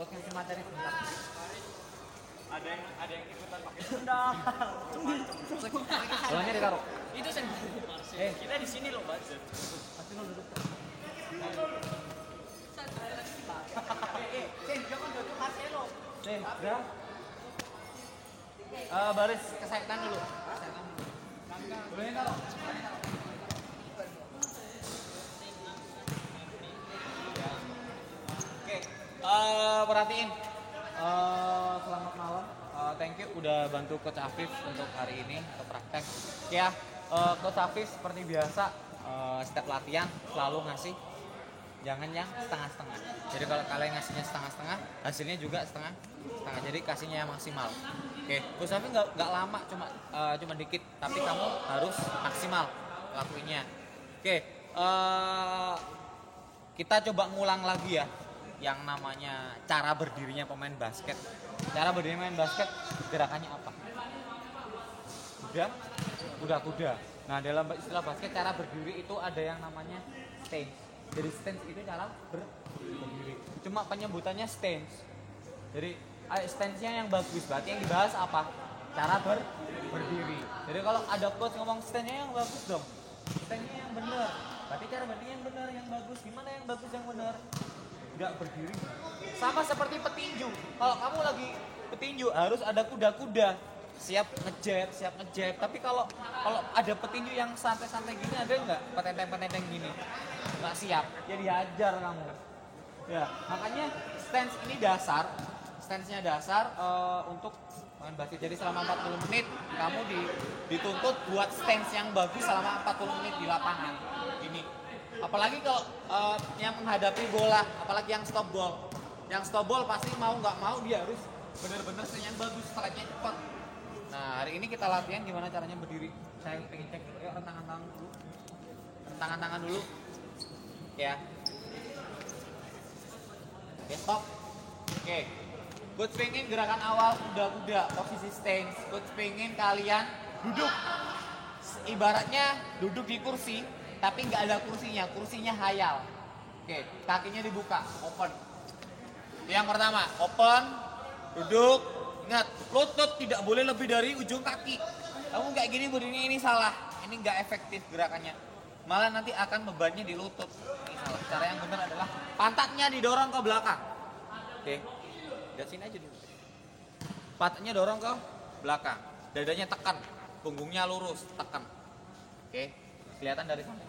Coach ngasih materi sebentar. Ada yang ikutan pakai sendal. Bolanya ditaruh. Itu sendal. Kita di sini loh, budget. Pasti lo duduk. Jangan duduk Marcelo. Ya. Baris kesehatan dulu. Boleh taruh. Oke, perhatiin. Selamat malam. Thank you udah bantu Coach Afif untuk hari ini untuk praktek. Ya, Coach Afif seperti biasa setiap latihan selalu ngasih jangan yang setengah-setengah. Jadi kalau kalian ngasihnya setengah-setengah, hasilnya juga setengah-setengah. Jadi kasihnya yang maksimal. Oke, Coach Afif nggak lama, cuma dikit, tapi kamu harus maksimal lakuinnya. Oke, kita coba ngulang lagi ya. Yang namanya cara berdirinya pemain basket. Cara berdirinya pemain basket gerakannya apa? Kuda. Nah, dalam istilah basket cara berdiri itu ada yang namanya stance. Jadi stance itu cara berdiri. Cuma penyebutannya stance. Jadi stance-nya yang bagus. Berarti yang dibahas apa? Cara berdiri. Jadi kalau ada coach ngomong stance-nya yang bagus dong. Stance-nya yang benar. Berarti cara berdiri yang benar, yang bagus. Gimana yang bagus, yang benar? Nggak berdiri. Sama seperti petinju. Kalau kamu lagi petinju harus ada kuda-kuda siap ngejab. Tapi kalau ada petinju yang santai-santai gini, ada nggak petenteng gini? Nggak siap. Ya dihajar kamu. Ya, makanya stance ini dasar. Stance-nya dasar untuk main basket. Jadi selama 40 menit kamu dituntut buat stance yang bagus selama 40 menit di lapangan. Ini. Apalagi kalau yang menghadapi bola, apalagi yang stop ball. Yang stop ball pasti mau nggak mau dia harus benar-benar yang bagus, strike-nya cepat. Nah, hari ini kita latihan gimana caranya berdiri. Saya pengen cek dulu, rentangan tangan dulu. Ya. Oke, stop. Oke. Coach pengen gerakan awal kuda-kuda, posisi stance. Coach pengen kalian duduk. Ibaratnya duduk di kursi, tapi nggak ada kursinya hayal. Oke, kakinya dibuka, open. Yang pertama, open, duduk. Ingat, lutut tidak boleh lebih dari ujung kaki. Kamu kayak gini berdirinya ini salah, ini nggak efektif gerakannya. Malah nanti akan bebannya di lutut. Ini salah. Cara yang benar adalah pantatnya didorong ke belakang. Oke, dari sini aja dulu. Pantatnya dorong ke belakang, dadanya tekan, punggungnya lurus, tekan. Oke, kelihatan dari sana.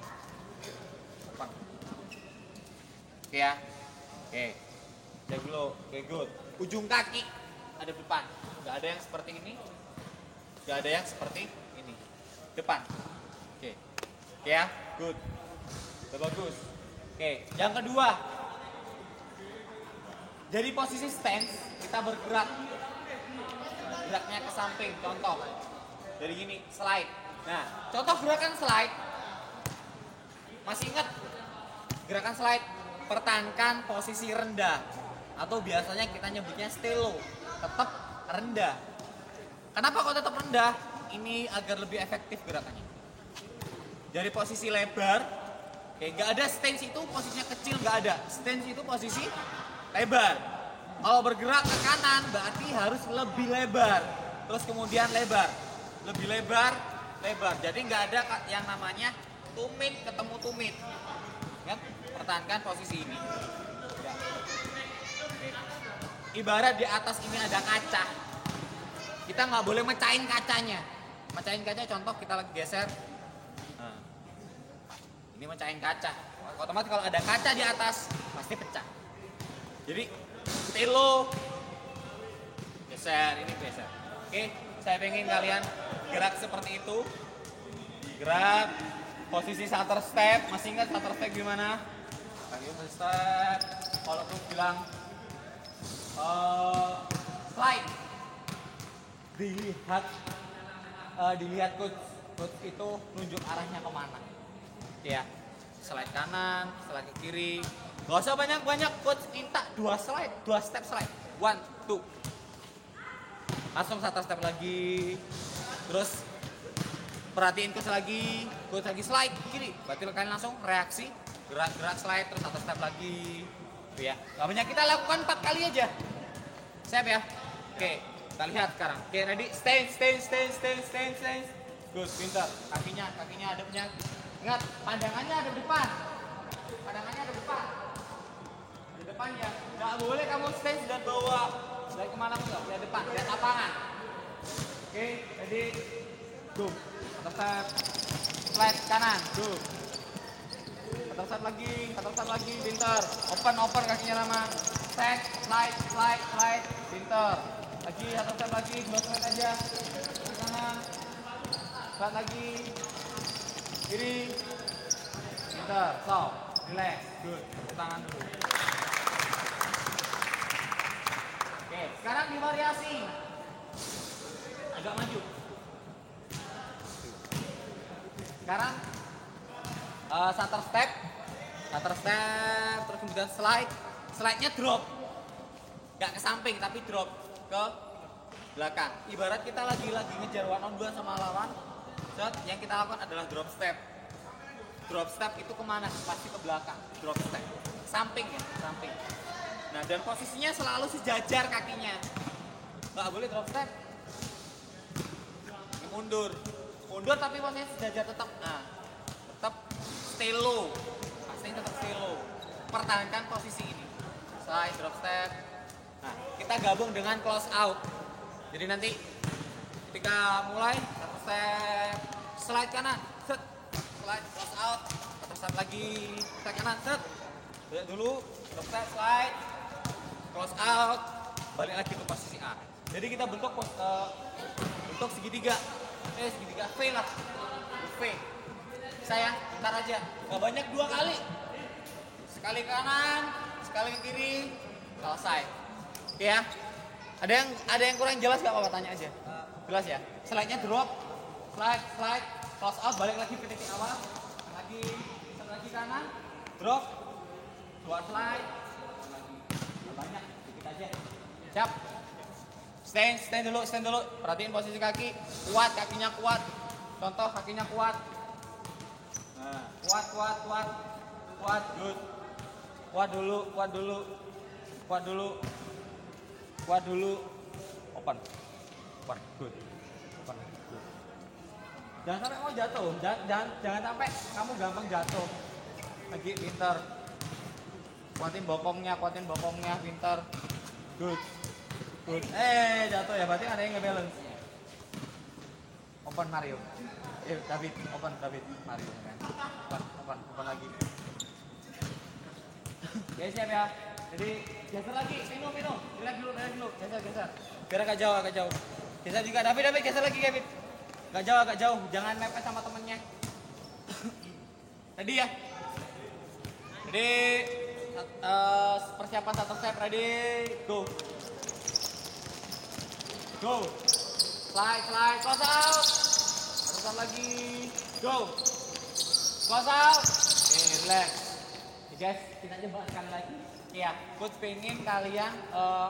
Oke ya. Oke. Cek dulu. Oke, good. Ujung kaki ada depan. Gak ada yang seperti ini. Gak ada yang seperti ini. Depan. Oke. Oke ya. Good. Udah bagus. Oke. Yang kedua. Jadi posisi stance kita bergerak. Geraknya ke samping. Contoh. Dari gini. Slide. Nah, contoh gerakan slide. Masih ingat gerakan slide? Pertahankan posisi rendah atau biasanya kita nyebutnya stay low, tetap rendah. Kenapa kok tetap rendah? Ini agar lebih efektif gerakannya. Dari posisi lebar, nggak ada stance itu posisinya kecil, nggak ada. Stance itu posisi lebar. Kalau bergerak ke kanan berarti harus lebih lebar, terus kemudian lebar, lebih lebar. Jadi nggak ada yang namanya tumit ketemu tumit. Kan? Pertahankan posisi ini. Ya. Ibarat di atas ini ada kaca. Kita nggak boleh mecahin kacanya. Mecahin kaca contoh kita lagi geser. Nah. Ini mecahin kaca. Otomatis kalau ada kaca di atas pasti pecah. Jadi stay low. Geser, ini geser. Oke, saya pengen kalian gerak seperti itu. Gerak posisi starter step. Masih ingat starter step gimana? Lagi step. Kalau aku bilang slide, dilihat coach itu nunjuk arahnya kemana. Ya, slide kanan, slide ke kiri. Gak usah banyak-banyak, coach minta 2 step slide. 1, 2. Langsung satu step lagi. Terus perhatiin coach lagi slide kiri. Berarti kalian langsung reaksi, gerak slide terus satu step lagi. Tuh ya. Gak banyak, kita lakukan 4 kali aja. Siap ya? Oke, kita lihat sekarang. Oke, ready? Stand. Good, pintar. Kakinya hadapnya. Ingat, pandangannya ada di depan. Di depan ya. Nggak boleh kamu stand dan bawa dari kemana pun, lihat depan, lihat lapangan. Oke, ready? Go. Step. Slide kanan. Go. Step lagi, pintar. Open kakinya lama. Set, slide, pintar. Lagi, step lagi, 2 slide aja. Ke kanan. Slide lagi. Kiri. Pintar. Stop. Relax. Good. Tepuk tangan dulu. Oke, sekarang di variasi. Agak maju. Sekarang starter step, terus kemudian slide-nya drop, nggak ke samping tapi drop ke belakang. Ibarat kita lagi ngejar one on one sama lawan, yang kita lakukan adalah drop step. Drop step itu kemana? Pasti ke belakang. Drop step, samping ya, samping. Nah, dan posisinya selalu sejajar kakinya. Nggak boleh drop step. Mundur tapi posisinya sejajar tetap. Nah, tetap stay low. Pastinya tetap stay low. Pertahankan posisi ini. Slide, drop step. Nah, kita gabung dengan close out. Jadi nanti ketika mulai satu step, slide kanan, set, slide, close out, satu step lagi, slide kanan, set. Lihat dulu, drop step, slide, close out, balik lagi ke posisi A. Jadi kita bentuk segitiga. Segitiga V lah. V. Saya ntar aja. Gak banyak, 2 kali. Sekali kanan, sekali ke kiri, selesai. Oke ya. Ada yang kurang jelas gak apa-apa, tanya aja. Jelas ya. Slide-nya drop, slide, close out, balik lagi ke titik awal. Lagi kanan, drop, 2 slide, lagi. Gak banyak, dikit aja. Siap. Stand dulu. Perhatiin posisi kaki, kuat, kakinya kuat. Contoh kakinya kuat. Nah, kuat, good. Kuat dulu. Open, good. Jangan sampai kamu jatuh. Jangan sampai kamu gampang jatuh. Lagi pintar. Kuatin bokongnya, pintar. Good. Jatuh ya, berarti ada yang nge-balance. Open Mario. David, open Mario kan. Open lagi. Oke, siap ya. Jadi geser lagi, minum. Relax dulu. Geser. Biar agak jauh. Geser juga, David, geser lagi, David. Agak jauh. Jangan mepet sama temennya. Ready ya? Jadi persiapan satu step, ready, go. Slide, close out. Terusan lagi, go. Close out. Relax. Guys, kita coba sekali lagi. Iya, coach pengen kalian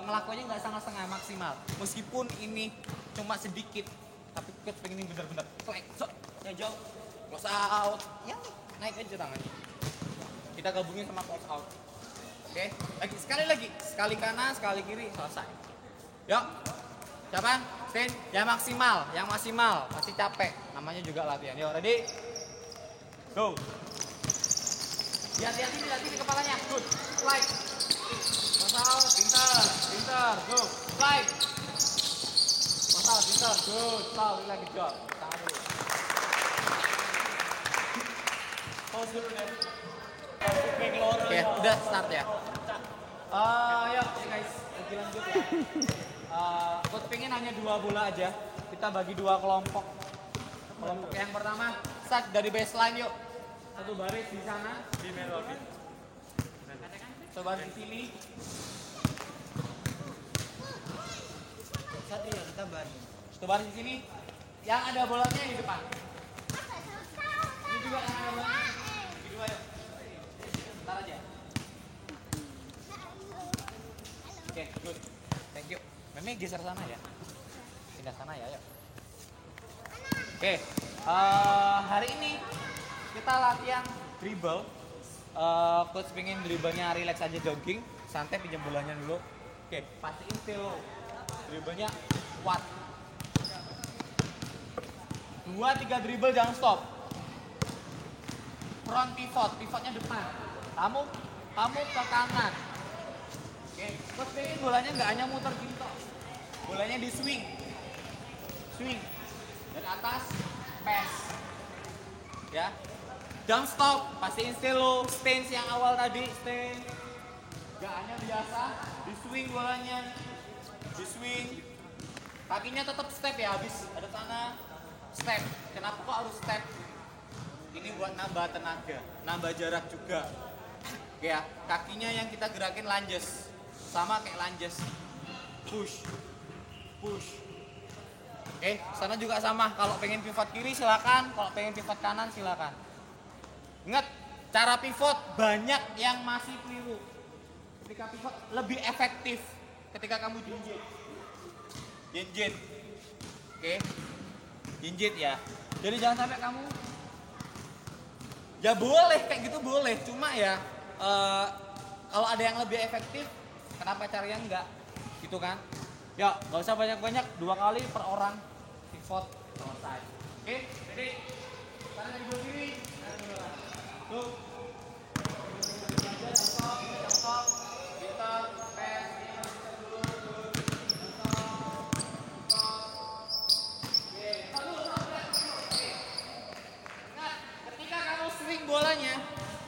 ngelakuinnya nggak setengah-setengah, maksimal. Meskipun ini cuma sedikit, tapi coach pengen ini benar-benar slide, ya jauh. Close out. Ya, naik aja tangannya. Kita gabungin sama close out. Oke, sekali lagi. Sekali kanan, sekali kiri, selesai. Yuk. Siapa? Stand. Yang maksimal. Pasti capek. Namanya juga latihan. Yuk, ready? Go. Hati-hati di kepalanya. Good. Slide. Pasal, pintar. Go. Slide. Pasal, pintar. Good. Salih lagi job. Tangan dulu. Pause dulu deh. Oke, udah start ya. Yuk guys, lanjut ya. Coach pengen hanya 2 bola aja. Kita bagi 2 kelompok. Kelompok yang pertama, start dari baseline yuk. Satu baris di sana. Di melodi. Satu baris di sini. Satu baris di sini. Yang ada bolanya di depan. Ini juga yang ada bolanya. Di 2 yuk. Ntar aja. Oke, good. Thank you. Memang geser sana ya. Pindah sana ya, yuk. Oke. Hari ini kita latihan dribble. Coach pengen dribblenya relax aja, jogging. santai pinjam bolanya dulu. Oke, pastiin feel lo. Dribblenya kuat. 2-3 dribble jangan stop. Front pivot, pivotnya depan. Kamu ke kanan. Oke, terus pengen bolanya nggak hanya muter gitu. Bolanya di swing. Swing. Dari atas, pass. Ya. Don't stop, pastiin slow, stance yang awal tadi, stance. Gak hanya biasa, di swing bolanya. Di swing. Kakinya tetap step ya, habis ada sana step. Kenapa kok harus step? Ini buat nambah tenaga, nambah jarak juga. Ya, kakinya yang kita gerakin lunges. Sama kayak lunges. Push. Push. Oke, sana juga sama. Kalau pengen pivot kiri silakan, kalau pengen pivot kanan silakan. Ingat, cara pivot banyak yang masih keliru. Ketika pivot lebih efektif ketika kamu jinjit. Jinjit. Oke. Jinjit ya. Jadi jangan sampai kamu ya boleh kayak gitu boleh, cuma ya kalau ada yang lebih efektif, kenapa caranya enggak? Gitu kan? Ya, nggak usah banyak-banyak, 2 kali per orang pivot selesai. Oke, jadi sekarang dari dua kiri. Tuh. Stop. Kita pass dulu. Ingat, ketika kamu swing bolanya,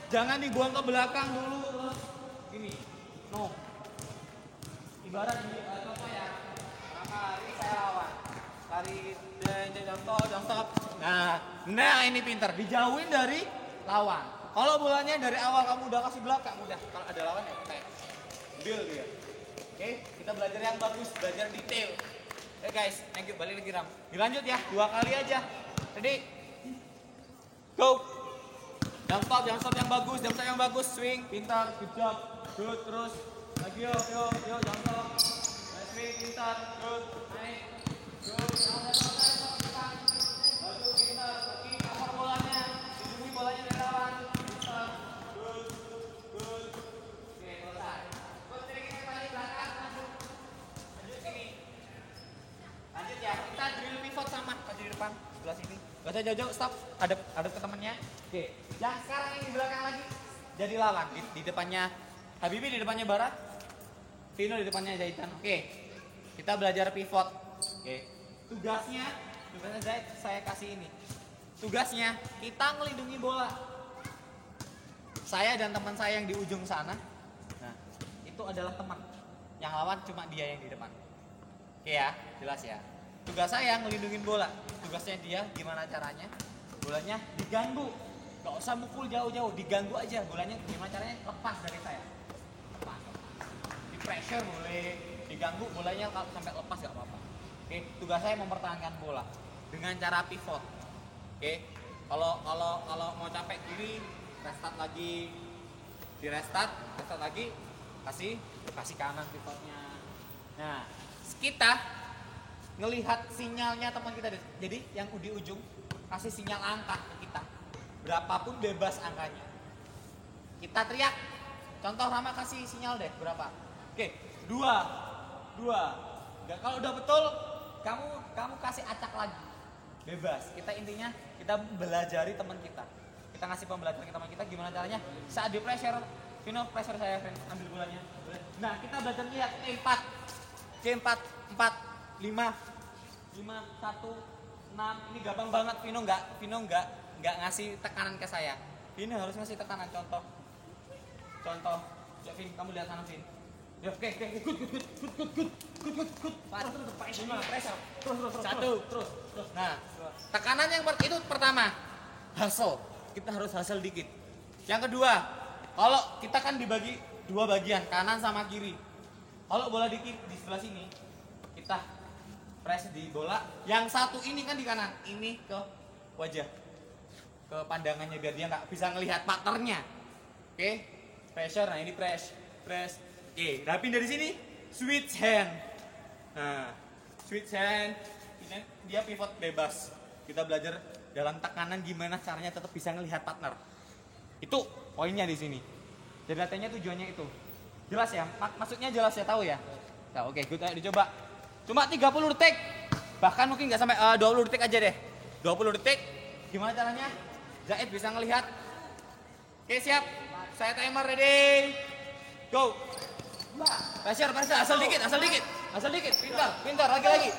jangan dibuang ke belakang dulu terus gini. No. Ibarat gini, contoh ya. Ini saya lawan. Tarik jam stop. Nah ini pintar, dijauhin dari lawan. Kalau bolanya dari awal kamu udah kasih belakang, udah. Kalau ada lawan ya kayak deal dia. Oke, kita belajar yang bagus, belajar detail. Guys, thank you, balik lagi Ram. Dilanjut ya, 2 kali aja. Ready? Go. Jam stop yang bagus, jam stop yang bagus, swing, pintar, good job, good, terus. Lagi yo, jam stop. Swing, pintar, good, naik, good, bagus, pintar, lagi, cover bolanya, lindungi bolanya dari lawan, pintar, good, good. Oke, selesai. Terus sedikit kembali belakang, lanjut sini. Lanjut ya, kita drill pivot sama, maju di depan, sebelah sini. Gak usah jauh-jauh, stop, hadap ke temennya. Oke, yang sekarang yang di belakang lagi, jadi lawan, di depannya Habibie, di depannya Bara, Vino di depannya Zaitan. Oke, kita belajar pivot. Oke, tugasnya Zaid saya kasih ini. Tugasnya kita ngelindungi bola. Saya dan teman saya yang di ujung sana. Nah, itu adalah teman. Yang lawan cuma dia yang di depan. Oke ya, jelas ya. Tugas saya ngelindungin bola. Tugasnya dia gimana caranya? Bolanya diganggu. Gak usah mukul jauh-jauh, diganggu aja. Bolanya gimana caranya? Lepas dari saya. Lepas. Di pressure boleh, diganggu bolanya kalau sampai lepas gak apa-apa. Oke, tugas saya mempertahankan bola dengan cara pivot. Oke, kalau mau capek kiri, restart lagi, di restart lagi, kasih kanan pivotnya. Nah, kita ngelihat sinyalnya teman kita, jadi yang di ujung kasih sinyal angka ke kita, berapapun bebas angkanya. Kita teriak, contoh Rama kasih sinyal deh berapa? Oke, 2. Enggak, kalau udah betul kamu kasih acak lagi, bebas. Kita intinya kita belajari teman kita. Kita ngasih pembelajaran ke teman kita gimana caranya saat di pressure. Vino pressure saya, Vin, ambil bolanya. Nah, kita belajar lihat C4, 5, 1, 6. Ini gampang banget. Vino nggak ngasih tekanan ke saya. Vino harus ngasih tekanan. Contoh. Ya, Vin, kamu lihat sana, Vin. Ya, oke, good. Pressure. Terus. Nah, tekanan yang itu pertama, hustle. Kita harus hustle dikit. Yang kedua, kalau kita kan dibagi 2 bagian, kanan sama kiri. Kalau bola di sebelah sini, kita press di bola. Yang satu ini kan di kanan, ini ke wajah, ke pandangannya biar dia nggak bisa ngelihat partnernya. Oke, pressure. Nah ini press. Oke, rapin dari sini, switch hand. Nah, switch hand, ini dia pivot bebas. Kita belajar dalam tekanan gimana caranya tetap bisa ngelihat partner. Itu poinnya di sini. Jadi latihannya tujuannya itu. Jelas ya? Maksudnya jelas ya, tahu ya? Nah, oke, good, ayo dicoba. Cuma 30 detik. Bahkan mungkin nggak sampai 20 detik aja deh. 20 detik. Gimana caranya? Zaid bisa ngelihat. Oke, siap. Saya timer ready. Go. Pressure, asal dikit. Pintar, lagi.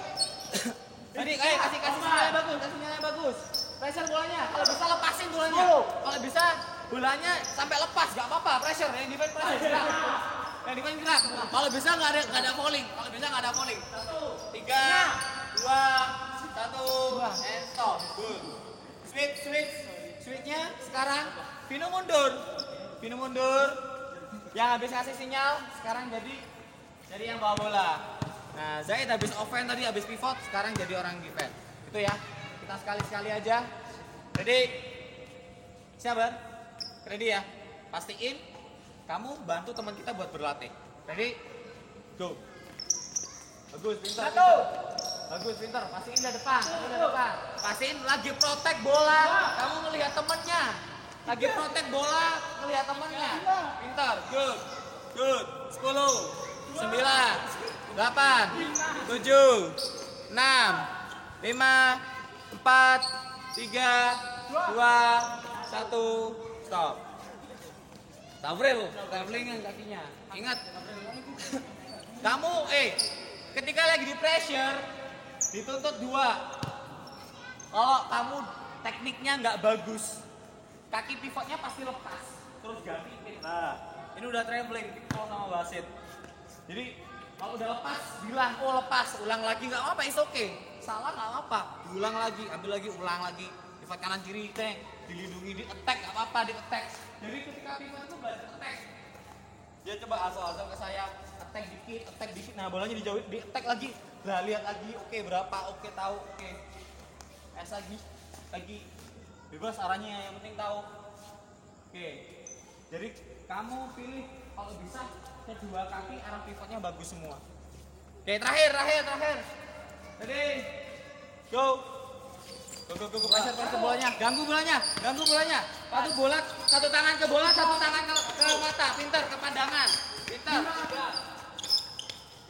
Tadi kasih sinyal yang bagus. Pressure bolanya, kalau bisa lepasin bolanya. Kalau bisa bolanya sampai lepas, nggak apa-apa. Pressure, yang defense pressure. Gerak. Kalau bisa nggak ada falling. 3, 2, 1, and stop. Good. Switchnya sekarang Vino mundur. Yang habis ngasih sinyal sekarang jadi yang bawa bola. Nah, Zaid habis offense tadi, habis pivot, sekarang jadi orang defense. Itu ya. Kita sekali-sekali aja. Ready? Sabar. Ready ya? Pastiin kamu bantu teman kita buat berlatih. Ready? Go. Bagus, pintar. Pastiin dari depan. Pastiin lagi protect bola. Kamu ngelihat temennya. Lagi protect bola, ngelihat temennya. Pintar. Good. 10, 9, 8, 7, 6, 5, 4, 3, 2, 1, stop. Tabril, traveling kakinya. Ingat, kamu ketika lagi di pressure dituntut 2. Kalau kamu tekniknya nggak bagus, kaki pivotnya pasti lepas, terus ganti. Nah, ini udah traveling kita sama wasit. Jadi kalau udah lepas, bilang lepas, ulang lagi nggak apa-apa, it's okay. Salah nggak apa-apa, diulang lagi, ambil lagi, ulang lagi. Pivot kanan kiri, dilindungi, di attack nggak apa-apa, di attack. Jadi ketika pivot itu belajar attack. Dia coba asal-asal ke saya, attack dikit. Nah bolanya dijauhin, di attack lagi. Nah lihat lagi, oke berapa, oke tahu, oke. Es lagi. Bebas arahnya, yang penting tahu. Oke. Jadi kamu pilih kalau bisa kedua kaki arah pivotnya bagus semua. Oke, terakhir. Ready? Go. Pressure bolanya. Ganggu bolanya. Satu tangan ke bola, satu tangan ke mata. Pintar, ke pandangan. Pintar.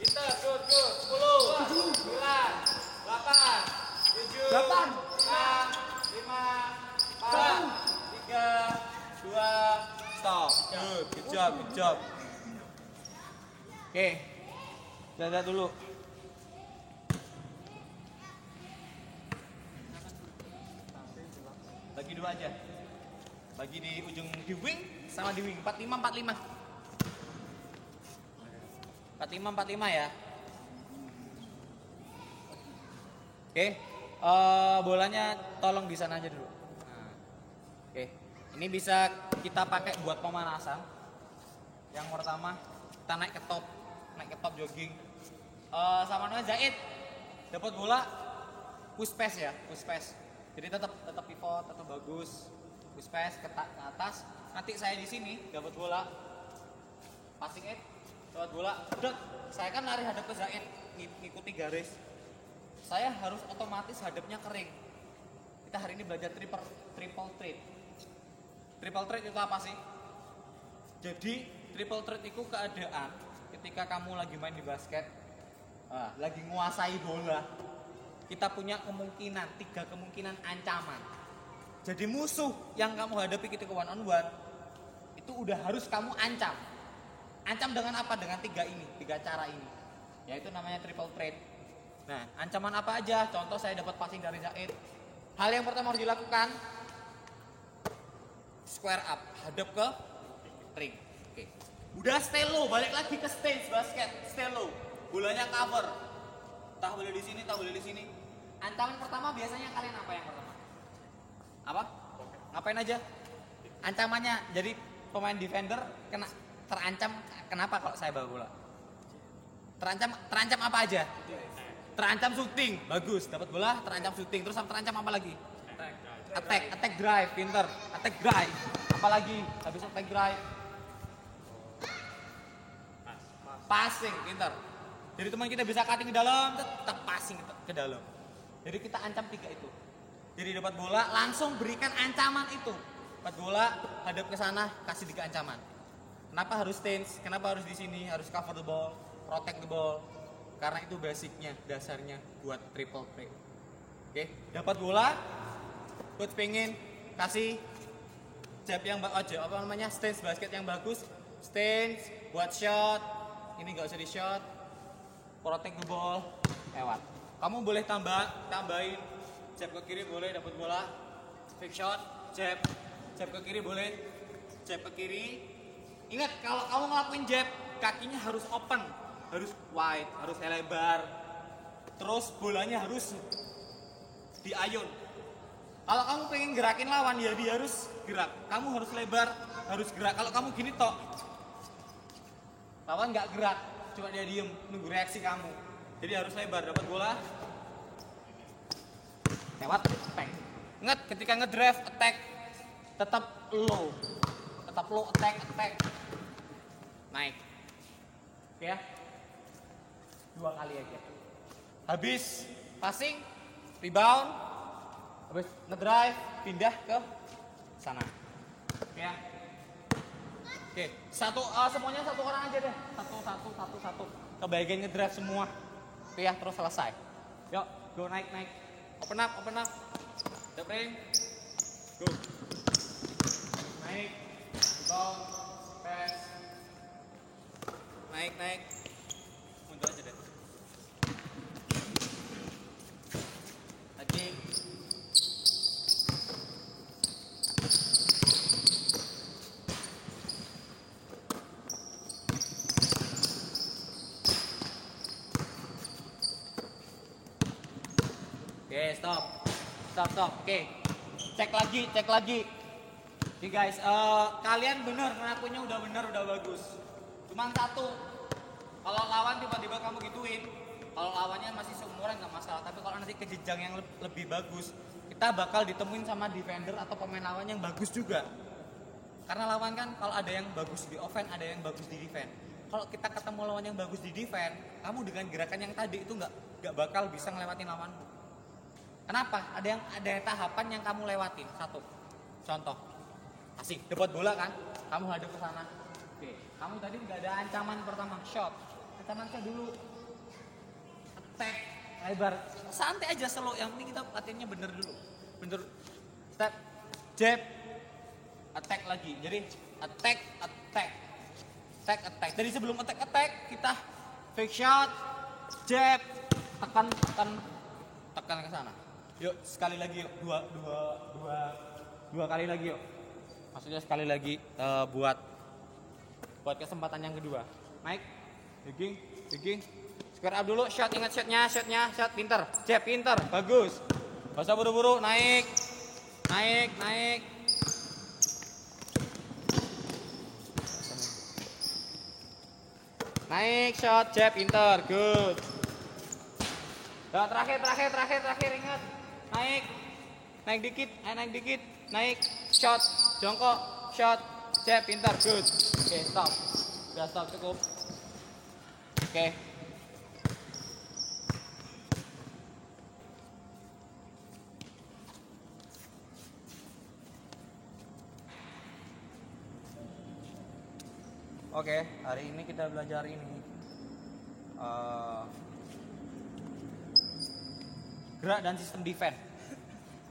Good. 10, 9, 8, 7, 6, 5, 4, 3, 2, stop. Good job. Oke. Lihat dulu. Bagi 2 aja. Bagi di ujung di wing sama di wing 45 ya. Oke. Bolanya tolong di sana aja dulu. Nah. Oke. Ini bisa kita pakai buat pemanasan. Yang pertama kita naik ke top jogging. Sama namanya Zaid dapat bola push pass. Jadi tetap pivot, tetap bagus. Push pass ke atas. Nanti saya di sini dapat bola. Passing it, dapat bola. Udah, saya kan lari hadap ke Zaid, ngikuti garis. Saya harus otomatis hadapnya kering. Kita hari ini belajar triple threat. Triple threat itu apa sih? Jadi triple threat itu keadaan ketika kamu lagi main di basket, lagi nguasai bola, kita punya 3 kemungkinan ancaman. Jadi musuh yang kamu hadapi ketika one on one itu udah harus kamu ancam. Ancam dengan apa? Dengan 3 cara ini. Yaitu namanya triple threat. Nah, ancaman apa aja? Contoh saya dapat passing dari Zaid. Hal yang pertama harus dilakukan, square up, hadap ke ring. Oke. Udah stay low, balik lagi ke stance basket, stay low. Bolanya cover. Entah boleh di sini, Ancaman pertama biasanya kalian apa yang pertama? Apa? Ngapain aja? Ancamannya jadi pemain defender terancam kenapa kalau saya bawa bola? Terancam apa aja? Terancam shooting, bagus, dapat bola, terancam shooting, terus terancam apa lagi? Attack drive, pinter. Attack drive. Apalagi habis attack drive? Passing, pinter. Jadi teman kita bisa cutting ke dalam, tetap passing ke dalam. Jadi kita ancam 3 itu. Jadi dapat bola, langsung berikan ancaman itu. Dapat bola, hadap ke sana, kasih 3 ancaman. Kenapa harus stance? Kenapa harus di sini? Harus cover the ball, protect the ball. Karena itu basicnya, dasarnya buat triple play. Oke, dapat bola, coach pengen kasih jab yang stance basket yang bagus, stance buat shot. Ini nggak usah di shot, protect the ball, lewat. Kamu boleh tambahin jab ke kiri boleh dapat bola, fake shot, jab ke kiri boleh, jab ke kiri. Ingat kalau kamu ngelakuin jab, kakinya harus open, harus wide, harus lebar. Terus bolanya harus diayun. Kalau kamu pengen gerakin lawan ya dia harus gerak. Kamu harus lebar, harus gerak. Kalau kamu gini tok, lawan nggak gerak, cuma dia diem nunggu reaksi kamu. Jadi harus lebar, dapat bola, lewat, attack. Ingat ketika ngedrive attack tetap low, attack, naik. Oke ya, 2 kali aja. Habis passing, rebound, habis ngedrive, pindah ke sana. Oke ya. Oke, semuanya satu orang aja deh. Satu. Kebagian ngedrive semua. Oke ya, terus selesai. Yuk, go naik. Open up. Double go. Naik. Rebound, pass. Naik. Mundur aja deh. Lagi. Oke, stop. Oke. Cek lagi. Oke guys, kalian bener ngakunya udah bener, udah bagus. Cuman satu, kalau lawan tiba-tiba kamu gituin, kalau lawannya masih seumuran nggak masalah. Tapi kalau nanti ke jenjang yang lebih bagus, kita bakal ditemuin sama defender atau pemain lawan yang bagus juga. Karena lawan kan kalau ada yang bagus di offense, ada yang bagus di defense. Kalau kita ketemu lawan yang bagus di defense, kamu dengan gerakan yang tadi itu nggak bakal bisa ngelewatin lawanmu. Kenapa? Ada tahapan yang kamu lewatin. Satu, contoh, asik dapat bola kan, kamu hadap ke sana. Oke, kamu tadi nggak ada ancaman pertama, shot. Ancaman saya dulu, attack, lebar, santai aja slow. Yang penting kita latihannya bener dulu, bener. Step, jab, attack lagi. Jadi attack. Dari sebelum attack kita fake shot, jab, tekan ke sana. Yuk sekali lagi yuk, dua kali lagi yuk. Maksudnya sekali lagi buat kesempatan yang kedua. Naik, digging, square up dulu, shot, ingat shotnya, pinter, jab pinter, bagus. Gak usah buru-buru, naik. Naik, shot, jab pinter, good. Dan terakhir ingat. Naik dikit, naik, shot, jongkok, shot, jab, pintar, good. Oke, stop. Udah stop, cukup. Oke. Oke, hari ini kita belajar ini. Gerak dan sistem defense.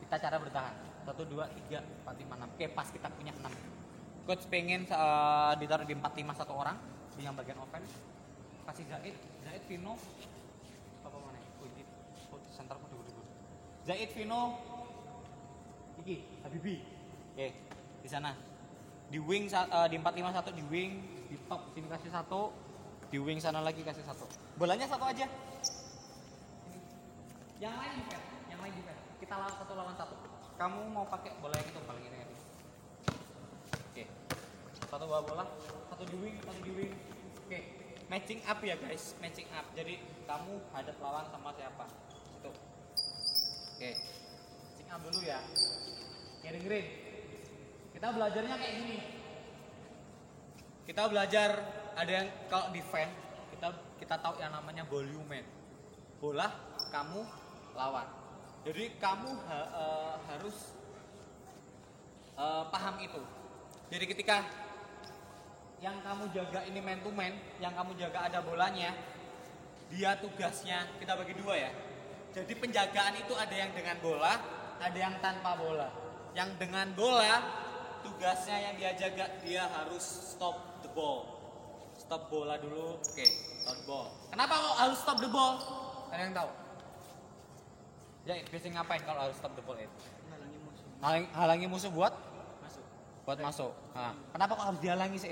Kita cara bertahan. 1, 2, 3, 4, 5, 6. Oke, pas kita punya 6. Coach pengen ditaruh di 4, 5 1 orang di yang bagian offense. Kasih Zaid, Vino. Apa mana? Center dulu. Zaid, Vino. Iki, Habibi. Oke, di sana. Di wing di 4, 5 1 di wing, di top sini kasih 1. Di wing sana lagi kasih 1. Bolanya 1 aja. Yang lain defense. Kita lawan 1 lawan 1. Kamu mau pakai bola yang itu paling ini. Oke. 1 bawa bola, 1 di wing. Oke. Matching up ya guys, matching up. Jadi kamu hadap lawan sama siapa? Itu. Oke. Matching up dulu ya. Dengerin. Kita belajarnya kayak gini. Kita belajar ada yang kalau defense kita tahu yang namanya volume. Bola kamu lawan. Jadi kamu harus paham itu. Jadi ketika yang kamu jaga ini man to man, yang kamu jaga ada bolanya, dia tugasnya kita bagi dua ya. Jadi penjagaan itu ada yang dengan bola, ada yang tanpa bola. Yang dengan bola, tugasnya yang dia jaga, dia harus stop the ball. Stop bola dulu, oke, stop the ball. Kenapa kok harus stop the ball? Ada yang tahu? Ya, biasanya ngapain kalau harus stop the ball itu? Halangi musuh buat masuk. Nah, kenapa kok harus dihalangi sih?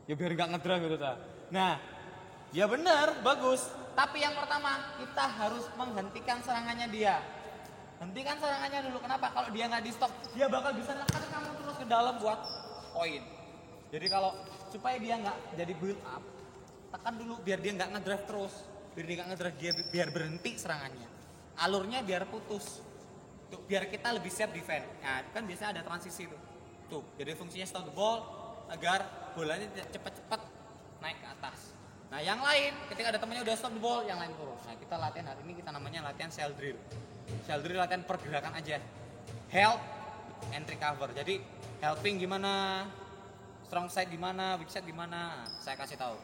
Ya biar nggak ngedrive gitu ta. Nah, ya benar, bagus. Tapi yang pertama, kita harus menghentikan serangannya dia. Hentikan serangannya dulu. Kenapa? Kalau dia nggak di stop, dia bakal bisa nekan kamu terus ke dalam buat poin. Jadi kalau supaya dia nggak jadi build up, tekan dulu biar dia nggak ngedrive terus. Biar dia nggak ngedrive, dia biar berhenti serangannya. Alurnya biar putus. Tuh, biar kita lebih siap defend. Nah, kan biasanya ada transisi tuh. Tuh, jadi fungsinya stop the ball agar bolanya cepat-cepat naik ke atas. Nah, yang lain ketika ada temannya udah stop the ball, yang lain turun. Nah, kita latihan hari ini kita namanya latihan shell drill. Shell drill latihan pergerakan aja. Help and recover. Jadi, helping gimana? Strong side gimana? Weak side gimana? Nah, saya kasih tahu.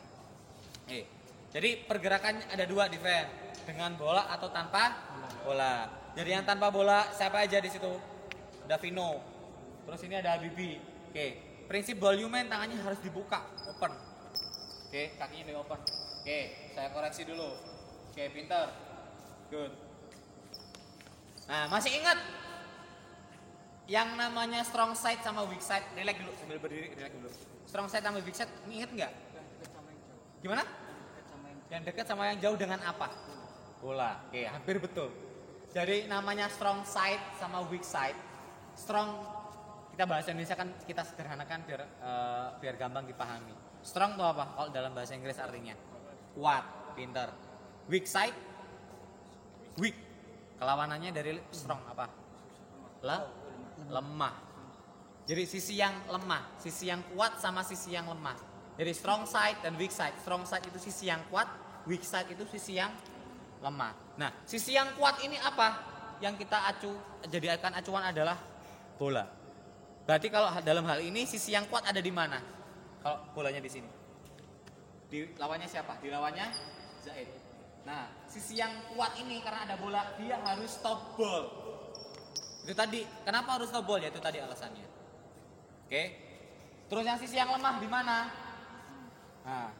Jadi pergerakannya ada dua defend, dengan bola atau tanpa bola. Jadi yang tanpa bola siapa aja di situ? Davino. Terus ini ada Habibi. Oke. Prinsip ball human tangannya harus dibuka, open. Oke, kakinya di open. Oke, saya koreksi dulu. Oke, pintar. Good. Nah, masih ingat yang namanya strong side sama weak side? Relax dulu sambil berdiri, relax dulu. Strong side sama weak side, ini ingat nggak? Gimana? Yang dekat sama yang jauh dengan apa? Bola. Oke, hampir betul. Jadi namanya strong side sama weak side. Strong, kita bahasa Indonesia kan kita sederhanakan biar gampang dipahami. Strong itu apa? Kalau dalam bahasa Inggris artinya kuat, pintar. Weak side, weak. Kelawanannya dari strong apa? Lemah. Jadi sisi yang lemah, sisi yang kuat sama sisi yang lemah. Jadi strong side dan weak side. Strong side itu sisi yang kuat, weak side itu sisi yang lemah. Nah, sisi yang kuat ini apa? Yang kita jadikan acuan adalah bola. Berarti kalau dalam hal ini sisi yang kuat ada di mana? Kalau bolanya di sini. Di lawannya siapa? Di lawannya Zaid. Nah, sisi yang kuat ini karena ada bola, dia harus stop ball. Itu tadi, kenapa harus stop ball? Ya itu tadi alasannya. Oke. Terus yang sisi yang lemah di mana? Nah.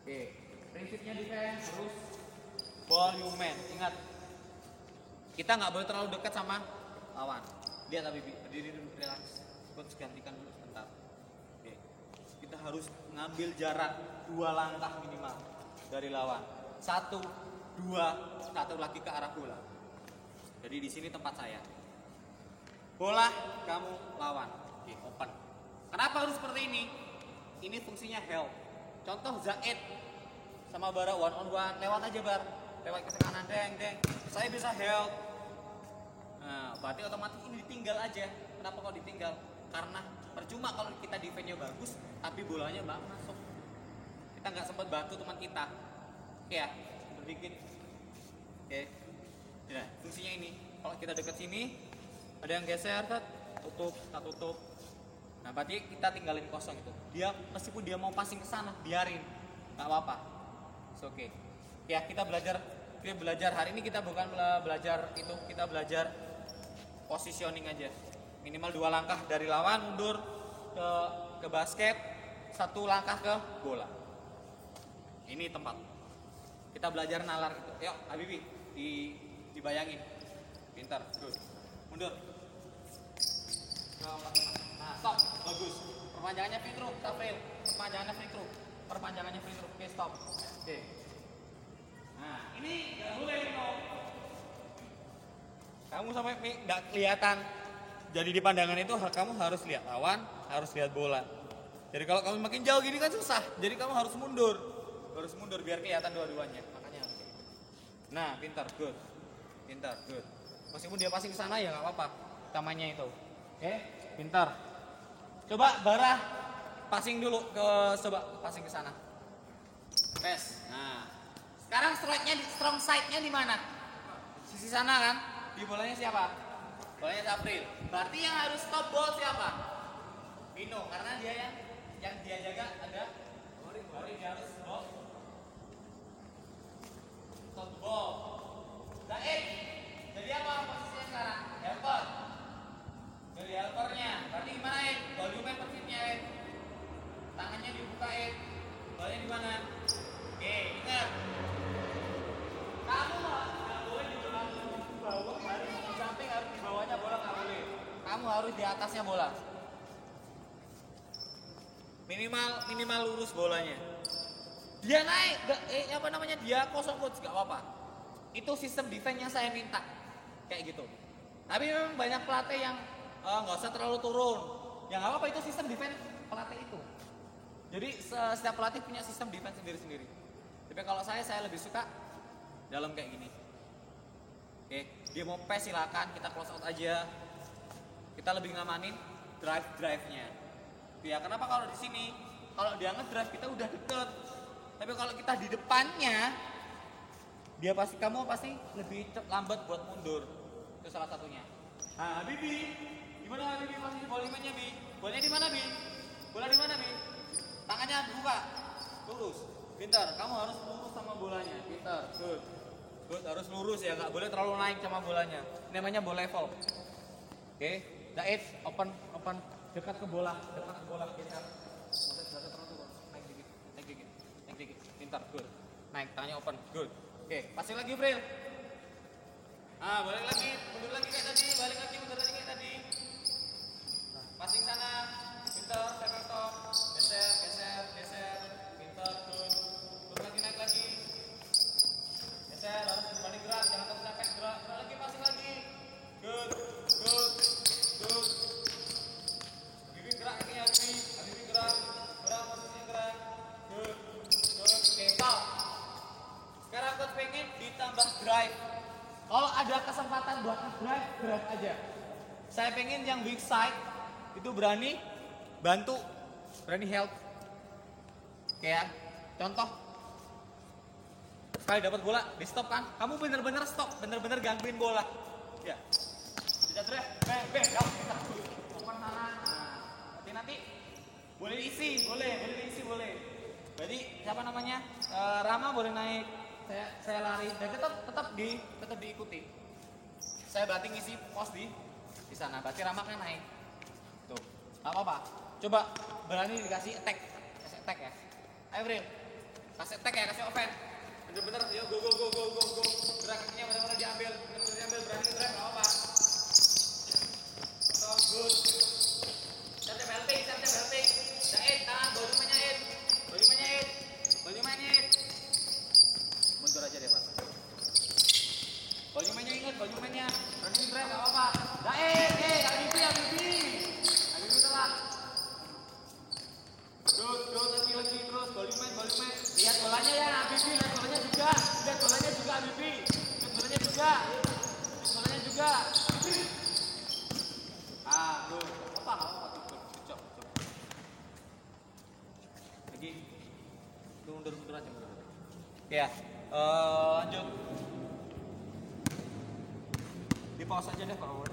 Oke. Prinsipnya defense harus ball human. Ingat, kita nggak boleh terlalu dekat sama lawan. Lihat tapi berdiri dulu, relax. Coach gantikan dulu sebentar. Oke. Kita harus ngambil jarak 2 langkah minimal dari lawan. 1, 2, 1 lagi ke arah bola. Jadi di sini tempat saya. Bola kamu lawan. Oke, open. Kenapa harus seperti ini? Ini fungsinya help. Contoh Zaid sama Bara one on one, lewat aja Bar. Lewat ke kanan, deng. Saya bisa help. Nah, berarti otomatis ini ditinggal aja. Kenapa kok ditinggal? Karena percuma kalau kita defense-nya bagus, tapi bolanya nggak masuk. Kita nggak sempat bantu teman kita. Oke ya, sedikit. Oke. Nah, fungsinya ini. Kalau kita dekat sini, ada yang geser, tutup. Nah, berarti kita tinggalin kosong itu. Dia meskipun dia mau passing ke sana, biarin. Nggak apa-apa. Oke. Ya, kita belajar hari ini kita bukan belajar itu, kita belajar positioning aja. Minimal 2 langkah dari lawan mundur ke basket, 1 langkah ke bola. Ini tempat. Kita belajar nalar itu. Yuk, Habibi, dibayangin. Pintar, good. Mundur. Nah, stop. Bagus. Perpanjangannya free throw, Tafril. Perpanjangannya free throw. Oke, stop. Oke. Nah, ini nggak boleh dong. Kamu sampai nggak kelihatan. Jadi di pandangan itu kamu harus lihat lawan, harus lihat bola. Jadi kalau kamu makin jauh gini kan susah. Jadi kamu harus mundur. Biar kelihatan dua-duanya. Makanya harus. Nah, pintar, good. Meskipun dia passing ke sana ya nggak apa-apa. Utamanya itu. Oke, pintar. Coba Bara passing dulu passing ke sana. Pass. Nah, sekarang strong side-nya di mana? Sisi sana kan? Di bolanya siapa? Bolanya April. Berarti yang harus stop ball siapa? Vino, karena dia yang yang dia jaga ada Ori dia harus ball. Stop ball. Zaid. Jadi apa posisinya sekarang? Helper. Jadi helpernya. Berarti gimana Ed? Volume persisnya Ed. Tangannya dibukain. Bolanya di mana? Oke, ingat. Kamu nggak boleh di bawah, harus di samping, harus di bawahnya bola nggak boleh. Kamu harus di atasnya bola. Minimal lurus bolanya. Dia naik, apa namanya? Dia kosong coach nggak apa-apa. Itu sistem defense yang saya minta, kayak gitu. Tapi memang banyak pelatih yang nggak usah terlalu turun. Ya nggak apa-apa, itu sistem defense pelatih itu. Jadi setiap pelatih punya sistem defense sendiri-sendiri. Tapi kalau saya lebih suka dalam kayak gini. Oke, dia mau pass silakan, kita close out aja. Kita lebih ngamanin drive-nya. Ya kenapa kalau di sini, kalau dia nge-drive kita udah deket. Tapi kalau kita di depannya, kamu pasti lebih lambat buat mundur. Itu salah satunya. Nah, Bibi, gimana Bibi posisi volumenya Bi? Bolanya di mana Bi? Bola di mana Bi? Tangannya buka, lurus. Pintar, kamu harus lurus sama bolanya. Pintar, good. Good, harus lurus ya, nggak boleh terlalu naik sama bolanya. Ini namanya ball level. Oke, Zaid, open, dekat ke bola, pintar. Naik dikit. Pintar, good. Naik, tangannya open, good. Oke, passing lagi, Fril. Balik lagi, mundur lagi kayak tadi, mundur lagi kayak tadi. Nah, passing sana, pintar, step top, geser, pintar, good. Turun lagi, naik lagi. Geser, harus kembali gerak, jangan terus sampai gerak lagi, passing lagi. Good. Bibi gerak kakinya, Bibi gerak, posisinya gerak. Good. Oke, stop. Sekarang coach pengen ditambah drive. Kalau ada kesempatan buat drive aja. Saya pengen yang weak side itu berani bantu, berani help. Kayak contoh, sekali dapat bola, di stop kan? Kamu bener-bener stop, bener-bener gangguin bola. Ya. Tidak drive, bang, ya. Open sana. Nanti boleh diisi, boleh. Jadi siapa namanya? Rama boleh naik. Saya lari dan tetap diikuti. Saya berarti ngisi pos di sana. Berarti Rama kan naik. Tuh. Enggak apa-apa. Coba berani dikasih attack. Kasih attack ya. Ayo, Bril. Kasih attack ya, kasih offense. Bener-bener yuk go. Gerak kakinya bener-bener diambil, berani drive enggak apa-apa. So good. Serta belting. Zaid, tangan volumenya Ed. Mundur aja deh, Pak. Volumenya ingat, running drive enggak apa-apa. Zaid, Habibie telat. Lagi terus, volume. Lihat bolanya ya, Habibie, lihat bolanya juga Habibie. Lihat bolanya juga. Good. Apa? Cocok. Lagi. Mundur aja. Ya, lanjut. Di pause aja deh kalau